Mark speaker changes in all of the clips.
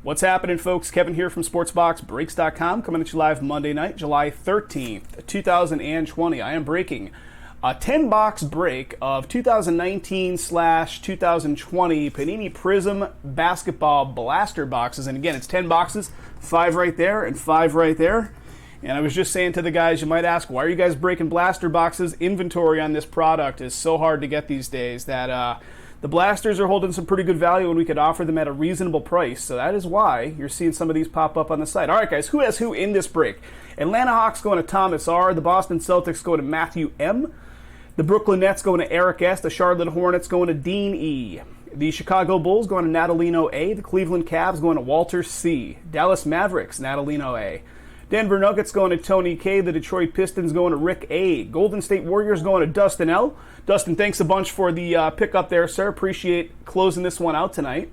Speaker 1: What's happening, folks? Kevin here from SportsBoxBreaks.com, coming at you live Monday night, July 13th, 2020. I am breaking a 10-box break of 2019/2020 Panini Prizm basketball blaster boxes. And again, it's 10 boxes, 5 right there and 5 right there. And I was just saying to the guys, you might ask, why are you guys breaking blaster boxes? Inventory on this product is so hard to get these days that the blasters are holding some pretty good value and we could offer them at a reasonable price. So that is why you're seeing some of these pop up on the site. All right, guys, who has who in this break? Atlanta Hawks going to Thomas R. The Boston Celtics going to Matthew M. The Brooklyn Nets going to Eric S. The Charlotte Hornets going to Dean E. The Chicago Bulls going to Natalino A. The Cleveland Cavs going to Walter C. Dallas Mavericks, Natalino A. Denver Nuggets going to Tony K. The Detroit Pistons going to Rick A. Golden State Warriors going to Dustin L. Dustin, thanks a bunch for the pickup there, sir. Appreciate closing this one out tonight.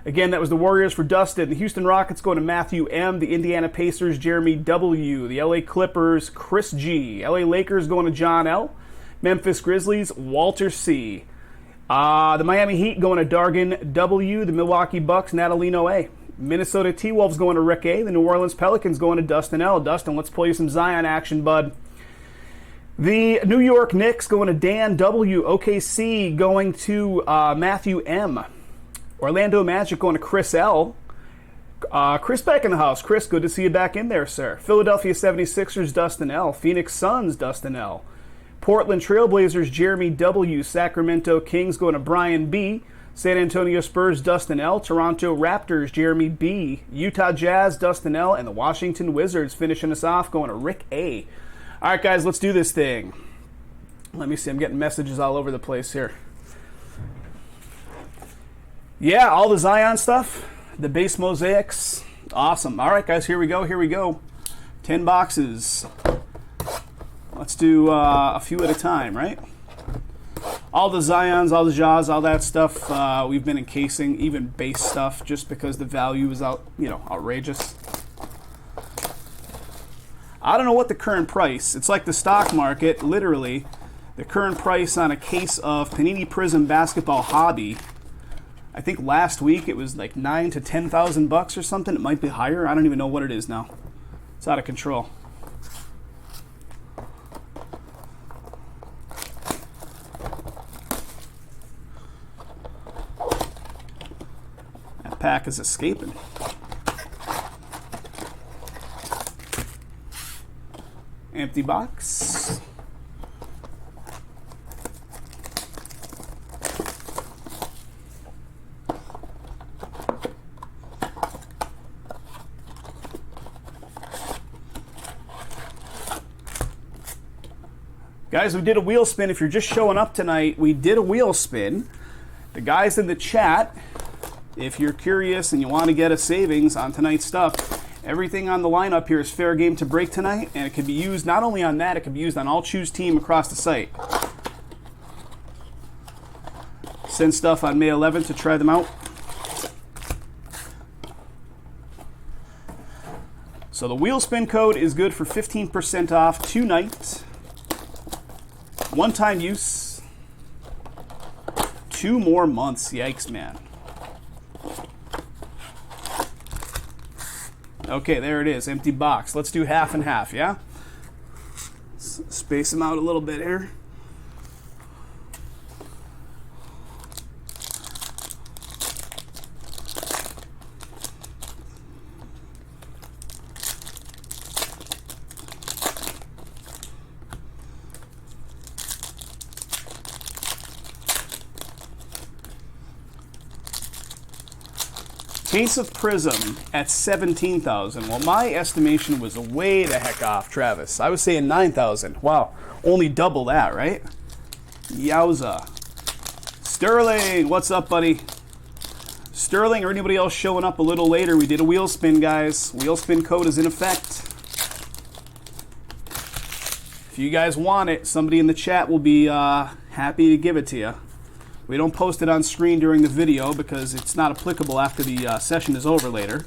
Speaker 1: Again, that was the Warriors for Dustin. The Houston Rockets going to Matthew M. The Indiana Pacers, Jeremy W. The LA Clippers, Chris G. LA Lakers going to John L. Memphis Grizzlies, Walter C. The Miami Heat going to Dargan W. The Milwaukee Bucks, Natalino A. Minnesota T-Wolves going to Rick A. The New Orleans Pelicans going to Dustin L. Dustin, let's play you some Zion action, bud. The New York Knicks going to Dan W. OKC going to Matthew M. Orlando Magic going to Chris L. Chris back in the house. Chris, good to see you back in there, sir. Philadelphia 76ers, Dustin L. Phoenix Suns, Dustin L. Portland Trailblazers, Jeremy W. Sacramento Kings going to Brian B. San Antonio Spurs, Dustin L. Toronto Raptors, Jeremy B. Utah Jazz, Dustin L. And the Washington Wizards finishing us off going to Rick A. All right, guys, let's do this thing. Let me see. I'm getting messages all over the place here. Yeah, all the Zion stuff, the base mosaics. Awesome. All right, guys, here we go. 10 boxes. Let's do a few at a time, right? All the Zions, all the Jaws, all that stuff, we've been encasing, even base stuff, just because the value is outrageous. I don't know what the current price. It's like the stock market, literally. The current price on a case of Panini Prizm basketball hobby, I think last week it was like $9,000 to $10,000 or something. It might be higher. I don't even know what it is now. It's out of control. That pack is escaping. Empty box. Guys, we did a wheel spin. If you're just showing up tonight, we did a wheel spin. The guys in the chat, if you're curious and you want to get a savings on tonight's stuff, everything on the lineup here is fair game to break tonight, and it can be used not only on that, it can be used on all Choose Team across the site. Send stuff on May 11th to try them out. So the wheel spin code is good for 15% off tonight. One-time use. 2 more months. Yikes, man. Okay, there it is. Empty box. Let's do half and half, yeah? Space them out a little bit here. Case of Prizm at $17,000. Well, my estimation was way the heck off, Travis. I was saying $9,000. Wow, only double that, right? Yowza. Sterling, what's up, buddy? Sterling or anybody else showing up a little later, we did a wheel spin, guys. Wheel spin code is in effect. If you guys want it, somebody in the chat will be happy to give it to you. We don't post it on screen during the video because it's not applicable after the session is over later.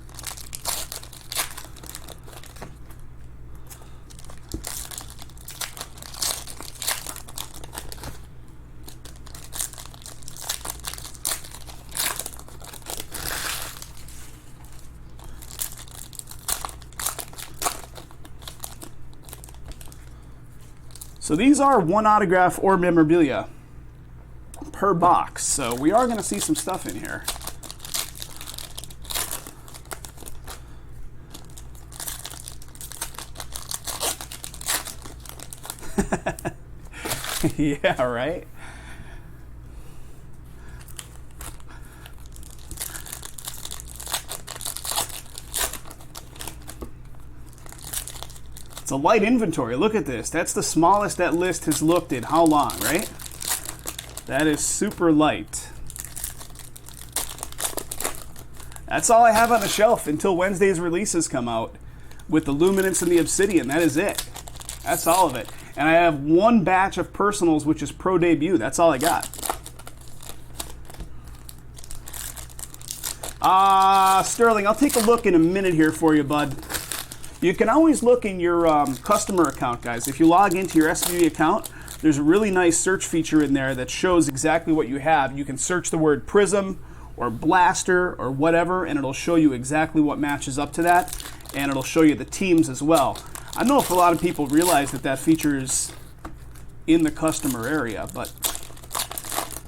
Speaker 1: So these are one autograph or memorabilia per box. So we are going to see some stuff in here. Yeah, right? It's a light inventory. Look at this. That's the smallest that list has looked in how long, right? That is super light. That's all I have on the shelf until Wednesday's releases come out with the Luminance and the Obsidian. That is it. That's all of it. And I have one batch of personals, which is Pro Debut. That's all I got. Sterling, I'll take a look in a minute here for you, bud. You can always look in your customer account, guys. If you log into your SBB account, there's a really nice search feature in there that shows exactly what you have. You can search the word Prizm or Blaster or whatever, and it'll show you exactly what matches up to that, and it'll show you the teams as well. I don't know if a lot of people realize that that feature is in the customer area, but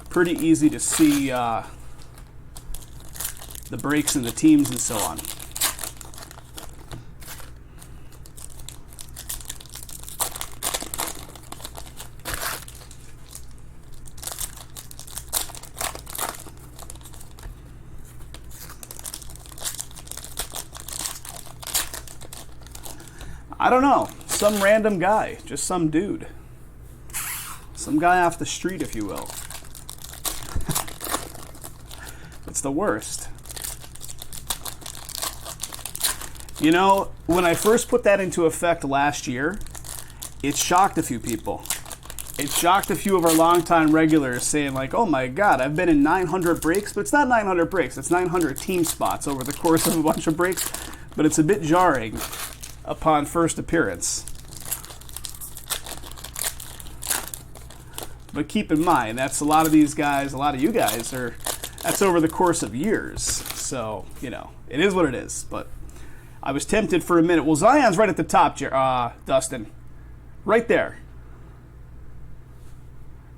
Speaker 1: pretty easy to see the breaks and the teams and so on. I don't know, some random guy, just some dude. Some guy off the street, if you will. It's the worst. You know, when I first put that into effect last year, it shocked a few people. It shocked a few of our longtime regulars saying like, oh my God, I've been in 900 breaks, but it's not 900 breaks, it's 900 team spots over the course of a bunch of breaks, but it's a bit jarring upon first appearance. But keep in mind, that's a lot of these guys, a lot of you guys are, that's over the course of years. So, you know, it is what it is. But I was tempted for a minute. Well, Zion's right at the top, Dustin. Right there.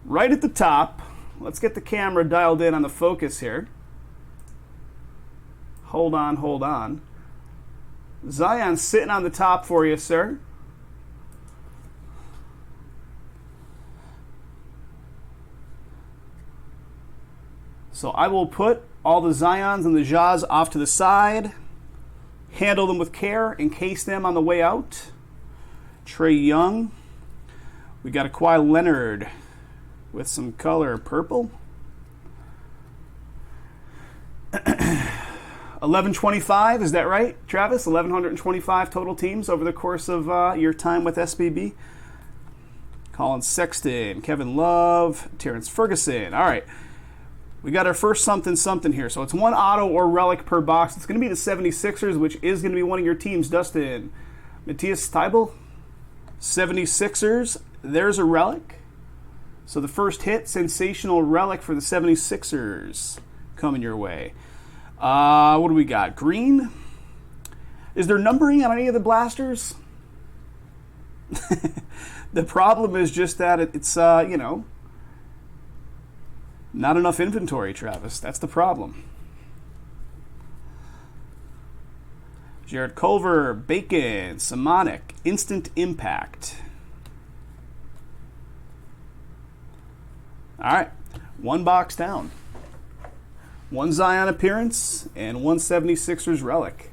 Speaker 1: Right at the top. Let's get the camera dialed in on the focus here. Hold on, hold on. Zion's sitting on the top for you, sir. So I will put all the Zions and the Jaws off to the side, handle them with care, encase them on the way out. Trae Young. We got a Kawhi Leonard with some color purple. 1125, is that right, Travis? 1,125 total teams over the course of your time with SBB. Colin Sexton, Kevin Love, Terrence Ferguson. All right, we got our first something here. So it's one auto or relic per box. It's going to be the 76ers, which is going to be one of your teams, Dustin. Matthias Thybulle, 76ers. There's a relic. So the first hit, sensational relic for the 76ers coming your way. What do we got? Green. Is there numbering on any of the blasters? The problem is just that it's, you know, not enough inventory, Travis. That's the problem. Jared Culver, Bacon, Simonic, Instant Impact. All right, one box down. One Zion appearance and one 76ers relic.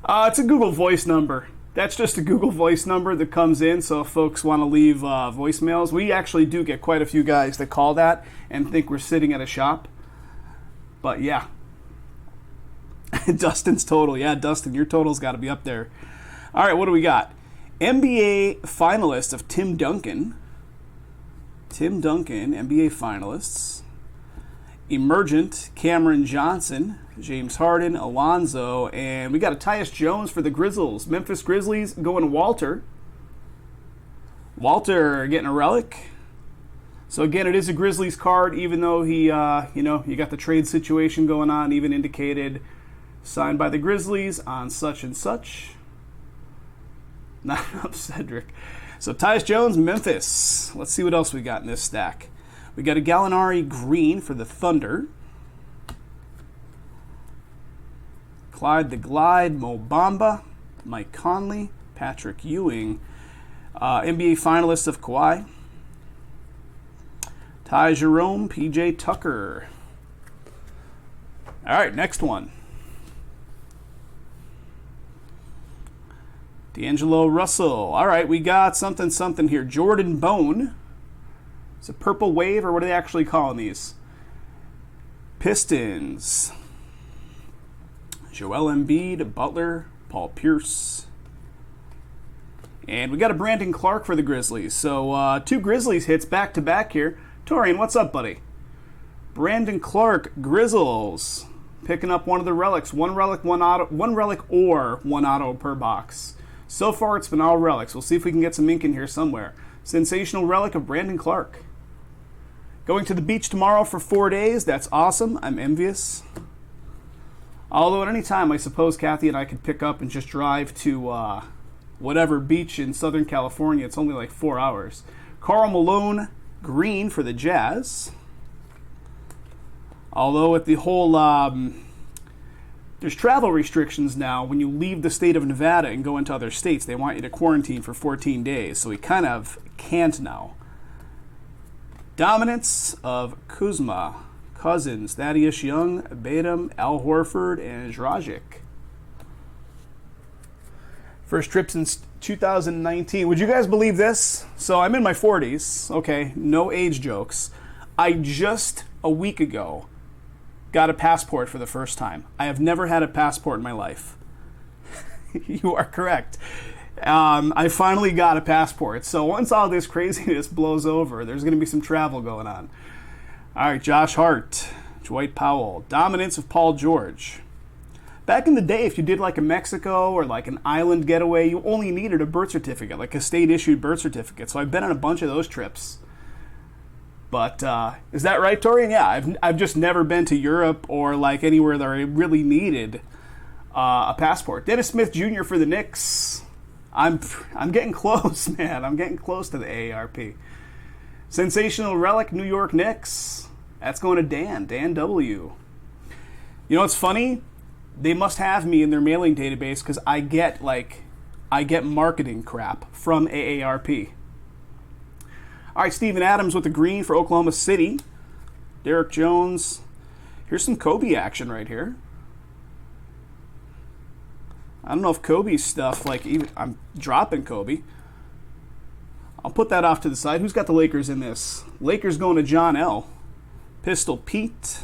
Speaker 1: It's a Google Voice number. That's just a Google Voice number that comes in, so if folks want to leave voicemails, we actually do get quite a few guys that call that and think we're sitting at a shop. But yeah. Dustin's total. Yeah, Dustin, your total's got to be up there. All right, what do we got? NBA finalist of Tim Duncan. Tim Duncan, NBA finalists. Emergent, Cameron Johnson, James Harden, Alonzo, and we got a Tyus Jones for the Grizzlies. Memphis Grizzlies going Walter. Walter getting a relic. So again, it is a Grizzlies card, even though he, you know, you got the trade situation going on, even indicated signed by the Grizzlies on such and such. Not enough Cedric. So Tyus Jones, Memphis. Let's see what else we got in this stack. We got a Gallinari green for the Thunder. Clyde the Glide, Mo Bamba, Mike Conley, Patrick Ewing, NBA finalist of Kawhi, Ty Jerome, PJ Tucker. All right, next one. Deangelo Russell. All right, we got something here. Jordan Bone. It's a purple wave, or what are they actually calling these? Pistons. Joel Embiid, Butler, Paul Pierce. And we got a Brandon Clark for the Grizzlies. So 2 Grizzlies hits back-to-back here. Torian, what's up, buddy? Brandon Clark, Grizzles. Picking up one of the relics. One relic or one auto per box. So far, it's been all relics. We'll see if we can get some ink in here somewhere. Sensational relic of Brandon Clark. Going to the beach tomorrow for 4 days. That's awesome. I'm envious. Although at any time, I suppose Kathy and I could pick up and just drive to whatever beach in Southern California. It's only like 4 hours. Karl Malone, green for the Jazz. Although with the whole, there's travel restrictions now. When you leave the state of Nevada and go into other states, they want you to quarantine for 14 days. So we kind of can't now. Dominance of Kuzma, Cousins, Thaddeus Young, Batum, Al Horford, and Dragic. First trip since 2019. Would you guys believe this? So I'm in my 40s. Okay, no age jokes. I just a week ago got a passport for the first time. I have never had a passport in my life. You are correct. I finally got a passport. So once all this craziness blows over, there's going to be some travel going on. All right, Josh Hart, Dwight Powell, dominance of Paul George. Back in the day, if you did like a Mexico or like an island getaway, you only needed a birth certificate, like a state-issued birth certificate. So I've been on a bunch of those trips. But is that right, Torian? Yeah, I've just never been to Europe or like anywhere that I really needed a passport. Dennis Smith Jr. for the Knicks. I'm getting close, man. I'm getting close to the AARP. Sensational relic, New York Knicks. That's going to Dan W. You know what's funny? They must have me in their mailing database because I get marketing crap from AARP. All right, Steven Adams with the green for Oklahoma City. Derek Jones. Here's some Kobe action right here. I don't know if Kobe's stuff, I'm dropping Kobe. I'll put that off to the side. Who's got the Lakers in this? Lakers going to John L. Pistol Pete.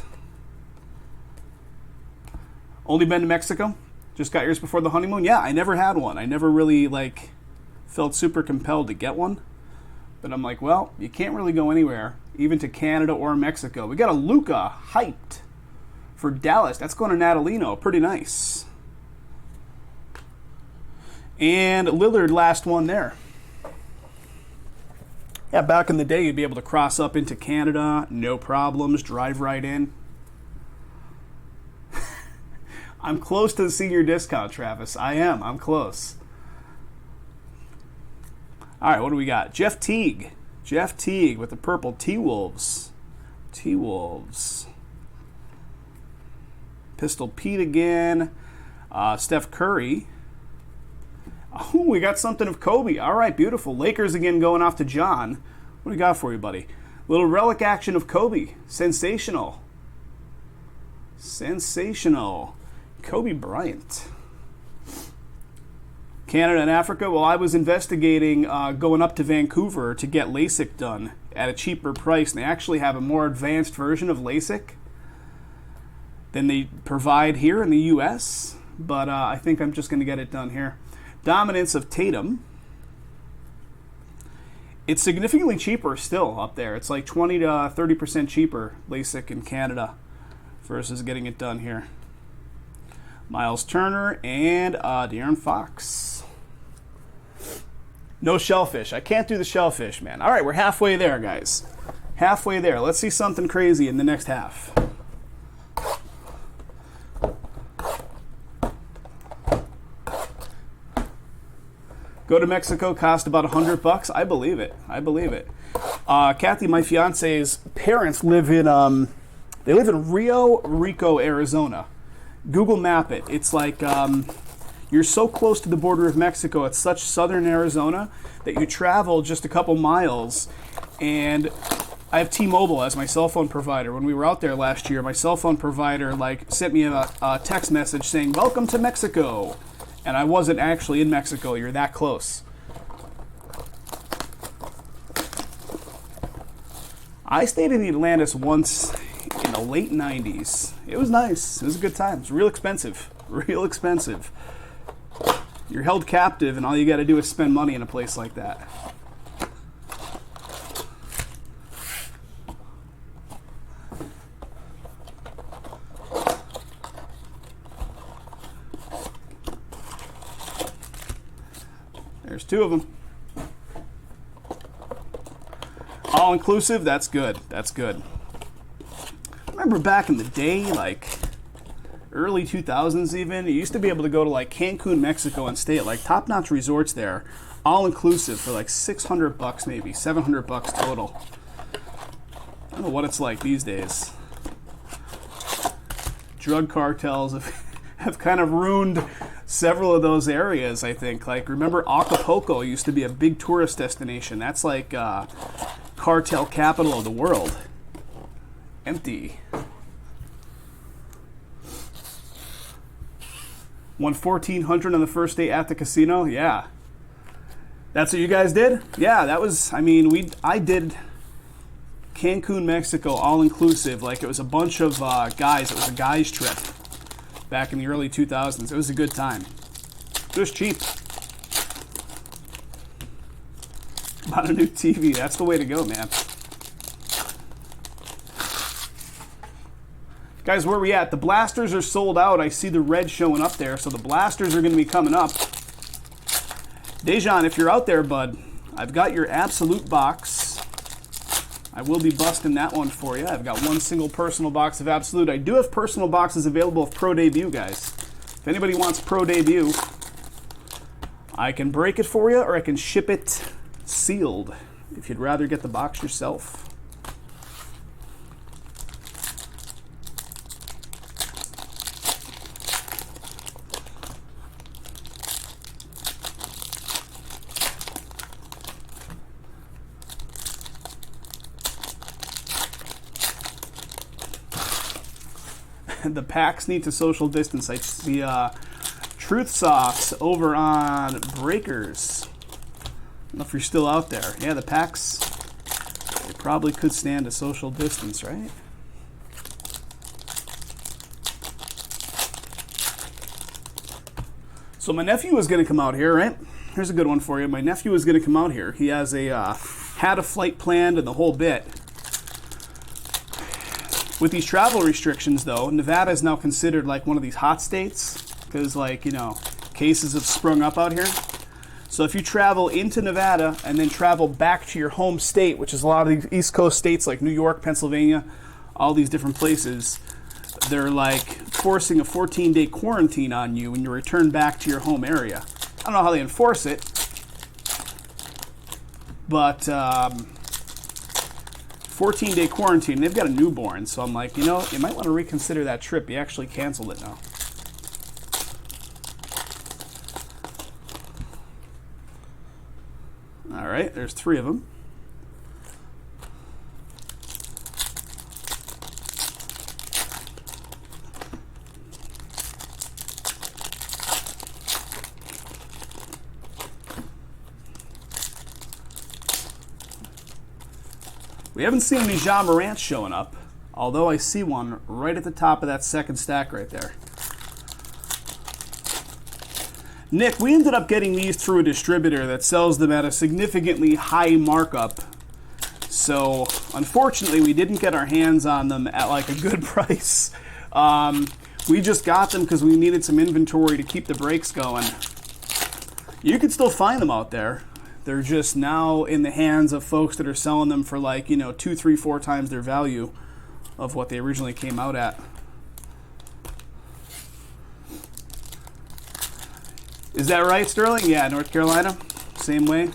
Speaker 1: Only been to Mexico? Just got yours before the honeymoon? Yeah, I never had one. I never really, felt super compelled to get one. But I'm like, well, you can't really go anywhere, even to Canada or Mexico. We got a Luka hyped for Dallas. That's going to Natalino. Pretty nice. And Lillard, last one there. Yeah, back in the day, you'd be able to cross up into Canada, no problems, drive right in. I'm close to the senior discount, Travis. I am. I'm close. All right, what do we got? Jeff Teague. Jeff Teague with the purple T-Wolves. T-Wolves. Pistol Pete again. Steph Curry. Oh, we got something of Kobe. All right, beautiful. Lakers again going off to John. What do we got for you, buddy? Little relic action of Kobe. Sensational. Sensational. Kobe Bryant. Canada and Africa. Well, I was investigating going up to Vancouver to get LASIK done at a cheaper price. And they actually have a more advanced version of LASIK than they provide here in the U.S. But I think I'm just going to get it done here. Dominance of Tatum. It's significantly cheaper still up there. It's like 20 to 30% cheaper LASIK in Canada versus getting it done here. Miles Turner and De'Aaron Fox. No shellfish. I can't do the shellfish, man. All right, we're halfway there, guys. Halfway there. Let's see something crazy in the next half. Go to Mexico, cost about $100. I believe it. I believe it. Kathy, my fiance's parents live in they live in Rio Rico, Arizona. Google map it. It's like you're so close to the border of Mexico. It's such southern Arizona that you travel just a couple miles. And I have T-Mobile as my cell phone provider. When we were out there last year, my cell phone provider sent me a text message saying, "Welcome to Mexico." And I wasn't actually in Mexico. You're that close. I stayed in the Atlantis once in the late 90s. It was nice. It was a good time. It was real expensive. Real expensive. You're held captive, and all you got to do is spend money in a place like that. There's two of them. All inclusive, that's good. That's good. I remember back in the day, like early 2000s even, you used to be able to go to like Cancun, Mexico and stay at like top-notch resorts there, all inclusive for like $600 maybe, $700 total. I don't know what it's like these days. Drug cartels have kind of ruined several of those areas, I think. Like, remember Acapulco used to be a big tourist destination. That's like cartel capital of the world. Empty. Won $1,400 on the first day at the casino. Yeah. That's what you guys did? Yeah, that was, I mean, I did Cancun, Mexico, all inclusive. Like, it was a bunch of guys. It was a guys trip back in the early 2000s. It was a good time. It was cheap. Bought a new TV. That's the way to go, man. Guys, where are we at? The blasters are sold out. I see the red showing up there, so the blasters are going to be coming up. Dejan, if you're out there, bud, I've got your absolute box. I will be busting that one for you. I've got one single personal box of absolute. I do have personal boxes available of Pro Debut, guys. If anybody wants Pro Debut, I can break it for you, or I can ship it sealed if you'd rather get the box yourself. The packs need to social distance. I see Truth Softs over on Breakers. I don't know if you're still out there. Yeah, the packs, they probably could stand a social distance, right? So my nephew was going to come out here, right? Here's a good one for you. My nephew is going to come out here. He has had a flight planned and the whole bit. With these travel restrictions, though, Nevada is now considered like one of these hot states because, like, you know, cases have sprung up out here. So if you travel into Nevada and then travel back to your home state, which is a lot of these East Coast states like New York, Pennsylvania, all these different places, they're like forcing a 14-day quarantine on you when you return back to your home area. I don't know how they enforce it, but 14-day quarantine. They've got a newborn, so I'm like, you know, you might want to reconsider that trip. You actually canceled it now. All right, there's 3 of them. We haven't seen any Ja Morant showing up, although I see one right at the top of that second stack right there. Nick, we ended up getting these through a distributor that sells them at a significantly high markup. So, unfortunately, we didn't get our hands on them at like a good price. We just got them because we needed some inventory to keep the breaks going. You can still find them out there. They're just now in the hands of folks that are selling them for like, you know, 2, 3, 4 times their value of what they originally came out at. Is that right, Sterling? Yeah, North Carolina. same way.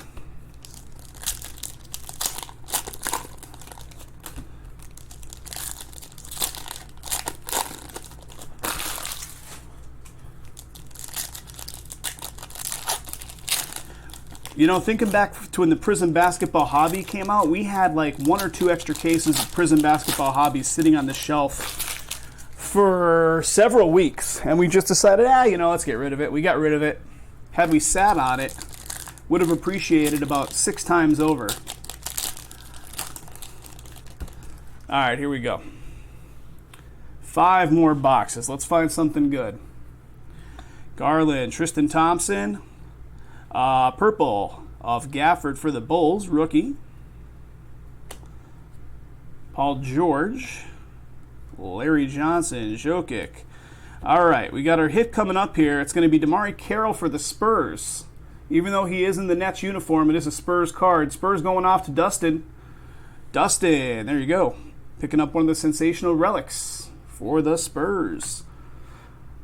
Speaker 1: You know, thinking back to when the Prizm Basketball Hobby came out, we had like 1 or 2 extra cases of Prizm Basketball Hobby sitting on the shelf for several weeks. And we just decided, you know, let's get rid of it. We got rid of it. Had we sat on it, would have appreciated about 6 times over. All right, here we go. 5 more boxes. Let's find something good. Garland, Tristan Thompson. Purple of Gafford for the Bulls, rookie. Paul George. Larry Johnson, Jokic. All right, we got our hit coming up here. It's going to be Damari Carroll for the Spurs. Even though he is in the Nets uniform, it is a Spurs card. Spurs going off to Dustin. Dustin, there you go. Picking up one of the sensational relics for the Spurs.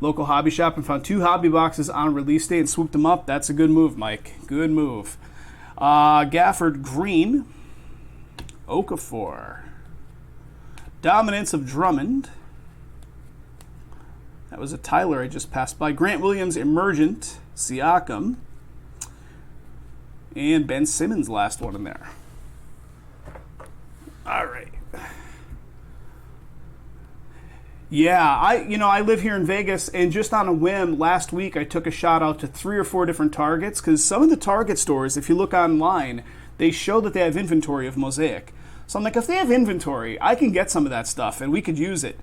Speaker 1: Local hobby shop and found 2 hobby boxes on release day and swooped them up. That's a good move, Mike. Good move. Gafford Green. Okafor. Dominance of Drummond. That was a Tyler I just passed by. Grant Williams, Emergent. Siakam. And Ben Simmons, last one in there. All right. Yeah, I live here in Vegas, and just on a whim, last week I took a shot out to 3 or 4 different Targets, because some of the Target stores, if you look online, they show that they have inventory of Mosaic. So I'm like, if they have inventory, I can get some of that stuff, and we could use it.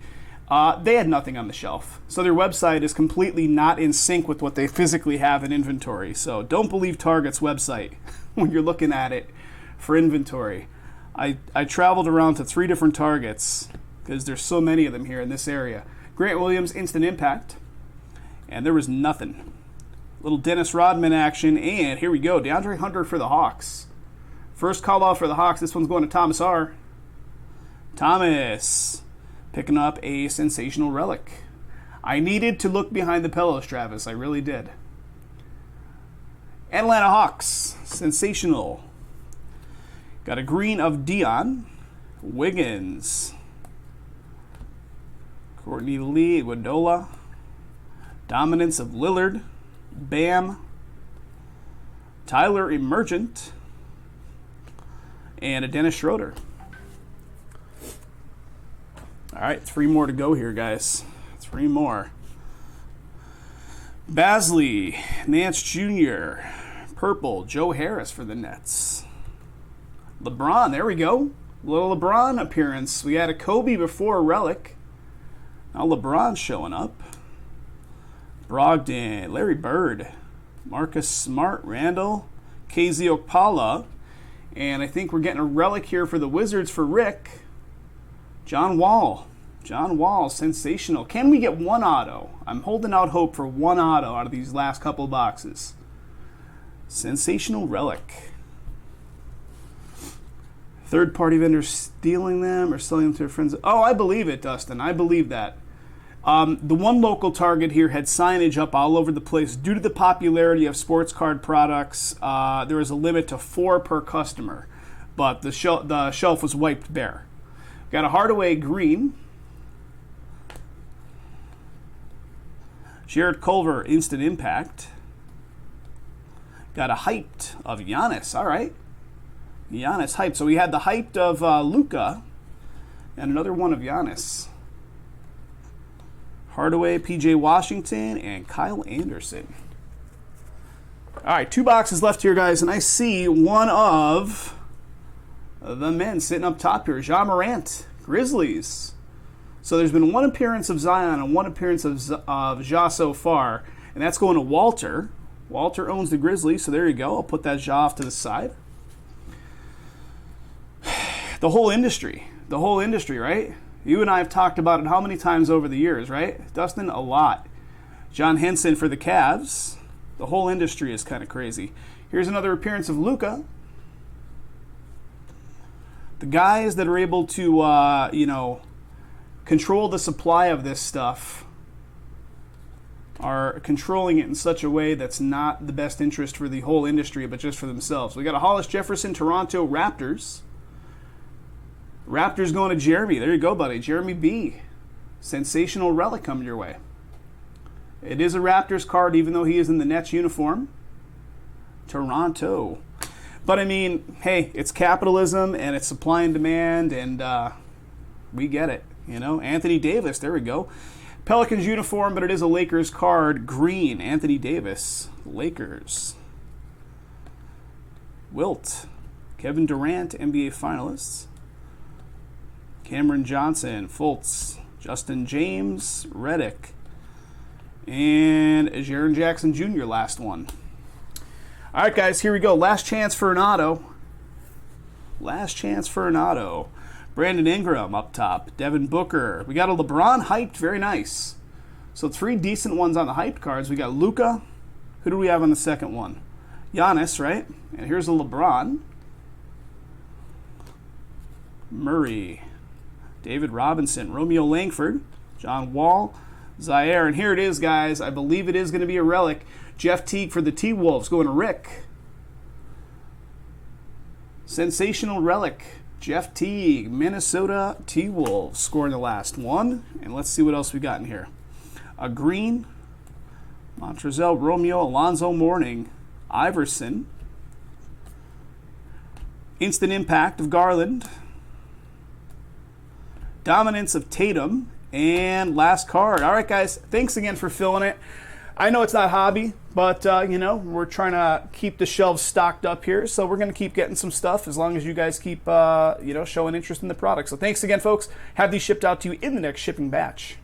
Speaker 1: They had nothing on the shelf. So their website is completely not in sync with what they physically have in inventory. So don't believe Target's website when you're looking at it for inventory. I traveled around to 3 different Targets, because there's so many of them here in this area. Grant Williams, Instant Impact. And there was nothing. Little Dennis Rodman action. And here we go. DeAndre Hunter for the Hawks. First call out for the Hawks. This one's going to Thomas R. Thomas. Picking up a sensational relic. I needed to look behind the pillows, Travis. I really did. Atlanta Hawks. Sensational. Got a green of Dion. Wiggins. Courtney Lee, Iguodala. Dominance of Lillard. Bam. Tyler Emergent. And a Dennis Schroeder. All right, 3 more to go here, guys. 3 more. Basley, Nance Jr., Purple, Joe Harris for the Nets. LeBron, there we go. Little LeBron appearance. We had a Kobe before a relic. Now LeBron's showing up. Brogdon, Larry Bird, Marcus Smart, Randall, KZ Okpala, and I think we're getting a relic here for the Wizards for Rick. John Wall. John Wall, sensational. Can we get 1 auto? I'm holding out hope for 1 auto out of these last couple boxes. Sensational relic. Third-party vendors stealing them or selling them to their friends. Oh, I believe it, Dustin. I believe that. The one local Target here had signage up all over the place. Due to the popularity of sports card products, there was a limit to 4 per customer, but the shelf was wiped bare. Got a Hardaway green. Jared Culver, Instant Impact. Got a hyped of Giannis. All right. Giannis hyped. So we had the hyped of Luka and another one of Giannis. Hardaway, PJ Washington, and Kyle Anderson. All right, 2 boxes left here, guys, and I see one of the men sitting up top here. Ja Morant, Grizzlies. So there's been 1 appearance of Zion and 1 appearance of Ja so far, and that's going to Walter. Walter owns the Grizzlies, so there you go. I'll put that Ja off to the side. The whole industry, right? You and I have talked about it how many times over the years, right? Dustin, a lot. John Henson for the Cavs. The whole industry is kind of crazy. Here's another appearance of Luka. The guys that are able to, control the supply of this stuff are controlling it in such a way that's not the best interest for the whole industry, but just for themselves. We got a Hollis Jefferson, Toronto Raptors. Raptors going to Jeremy. There you go, buddy. Jeremy B. Sensational relic coming your way. It is a Raptors card, even though he is in the Nets uniform. Toronto. But I mean, hey, it's capitalism and it's supply and demand, and we get it. You know, Anthony Davis. There we go. Pelicans uniform, but it is a Lakers card. Green, Anthony Davis, Lakers. Wilt, Kevin Durant, NBA finalists. Cameron Johnson, Fultz, Justin James, Redick, and Jaren Jackson Jr., last one. All right, guys, here we go. Last chance for an auto. Last chance for an auto. Brandon Ingram up top. Devin Booker. We got a LeBron hyped. Very nice. So 3 decent ones on the hyped cards. We got Luka. Who do we have on the second one? Giannis, right? And here's a LeBron. Murray. David Robinson. Romeo Langford. John Wall. Zaire. And here it is, guys. I believe it is going to be a relic. Jeff Teague for the T-Wolves. Going to Rick. Sensational relic. Jeff Teague, Minnesota T-Wolves, scoring the last one. And let's see what else we got in here. A green, Montrezl, Romeo, Alonzo Mourning, Iverson. Instant impact of Garland. Dominance of Tatum. And last card. All right, guys, thanks again for filling it. I know it's not hobby, but, you know, we're trying to keep the shelves stocked up here, so we're going to keep getting some stuff as long as you guys keep, you know, showing interest in the product. So thanks again, folks. Have these shipped out to you in the next shipping batch.